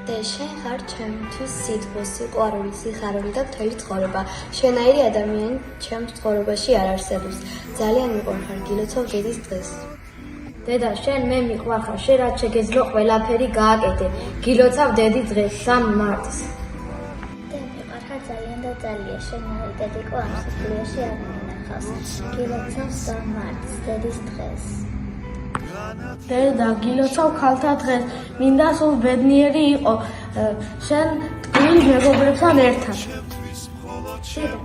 შენ ხარ ჩემთვის სიტყვის, სიყვარული, სიხარული და მთელი ცხოვრება. შენაირი ადამიანი ჩემს ცხოვრებაში არ არსებობს. ძალიან მიყვარხარ, გილოცავ დედის დღეს. დედა, შენ მე მიყვარხარ, შენ რაც შეგეძლო ყველაფერი გააკეთე. გილოცავ დედის დღეს 3 მარტს. და მიყვარხარ ძალიან და ძალიან, შენაირი დედიკო ამ სიკვდილში არ მინახავს. გილოცავ 3 მარტს, დედის დღეს. დედა, გილოცავ ქალთა დღეს. მინდა სულ ბედნიერი იყო შენ ტკბილი მეგობრებთან ერთად. დედა,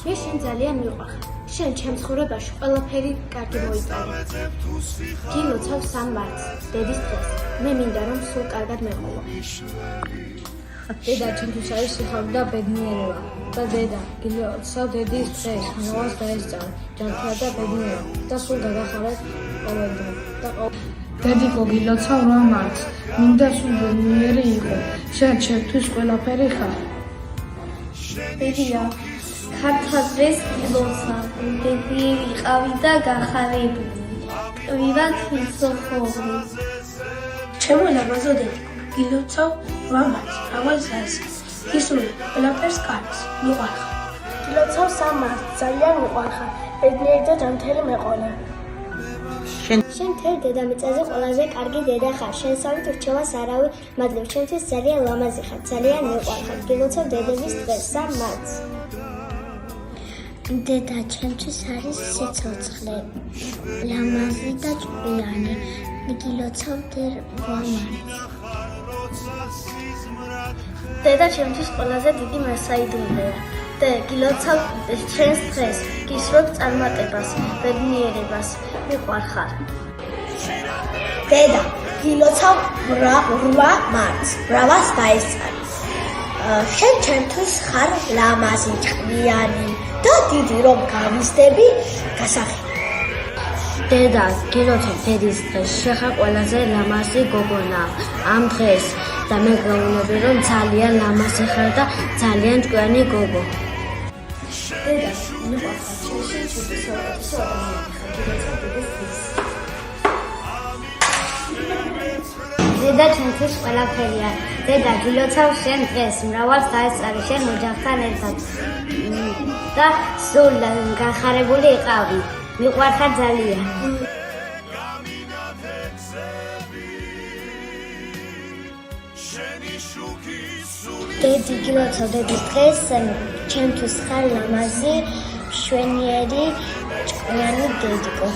მე შენ ძალიან მიყვარხარ. შენ ჩემს ცხოვრებაში ყველაფერი კარგი მოიწარე. გილოცავ 3 მარტს, დედის დღეს. მე მინდა რომ სულ კარგად მეყოლო. დედა, ჩემთვის არის სიხარული და ბედნიერება. და დედა, გილოცავ დედის დღეს. მრავალს დაესწარ, ჯანმრთელად და ბედნიერად და სულ გადახარეთ ყოველდღე. დედიკო, გილოცავ 8 მარტს. მინდა სულ ბედნიერი იყო. შენ ჩემთვის ყველაფერი ხარ. დედია, ქალთა დღეს გილოცავ. ბედნიერი იყავი და გახარებული. ტკბილად ვიცოხოვი. ჩემო ლამაზო დედიკო, გილოცავ 8 მარტს. მრავალს დაესწარ. ისული ყველაფერს კარგს. მიყვარხარ. გილოცავ 3 მარტს, ძალიან მიყვარხარ. ბედნიერი და ჯანმრთელი მეყოლე. შენ მთელ დედამიწაზე ყველაზე კარგი დედა ხარ. შენსავით რჩევას არავინ მადლობ. ჩემთვის ძალიან ლამაზი ხარ. ძალიან მიყვარხარ. გილოცავ დედების დღეს 3 მარტს. დედა, ჩემთვის არის სიცოცხლე. ლამაზი და ჭკვიანი. გილოცავ 8 მარტს. დედა, ჩემთვის ყველაზე დიდი მასაიდუმლოა. და გილოცავ შენს დღეს. გისურვებ წარმატებას, ბედნიერებას. მიყვარხარ. დედა, გილოცავ 8 მარტს. მრავალს დაესწარ. შენ ჩემთვის ხარ ლამაზი, ჭკვიანი და დიდი რომ გავიზრდები, გასახი. დედა, გილოცავ დედის დღეს. შენ ხარ ყველაზე ლამაზი გოგონა ამ დღეს და მე გეუბნები რომ ძალიან ლამაზი ხარ და ძალიან ჭკვიანი გოგო. დედა, მიყვარხარ, შენ ჩემთვის საუკეთესო ადამიანი ხარ. გილოცავ დედის დღეს. დედა, ჩემთვის ყველაფერია. დედა, გილოცავ შენ დღეს. მრავალს დაესწარი შენ ოჯახთან ერთად და სულ განხარებული იყავი. მიყვარხარ ძალიან. დედი, გილოცავ დედის დღეს. ჩემთვის ხარ ლამაზი, მშვენიერი, ჭკვიანი დედიკო.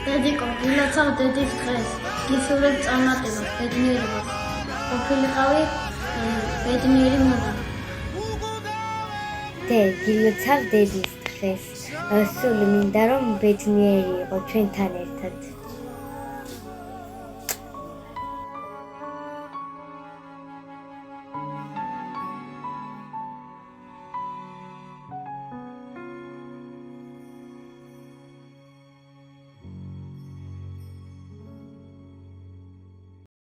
დედიკო, გილოცავ დედის დღეს. გისურვებ წარმატებას, ბედნიერებას. ყოფილიყავი ბედნიერი მამա. გილოცავ დედის დღეს. სულ მინდა რომ ბედნიერი იყო ჩვენთან ერთად.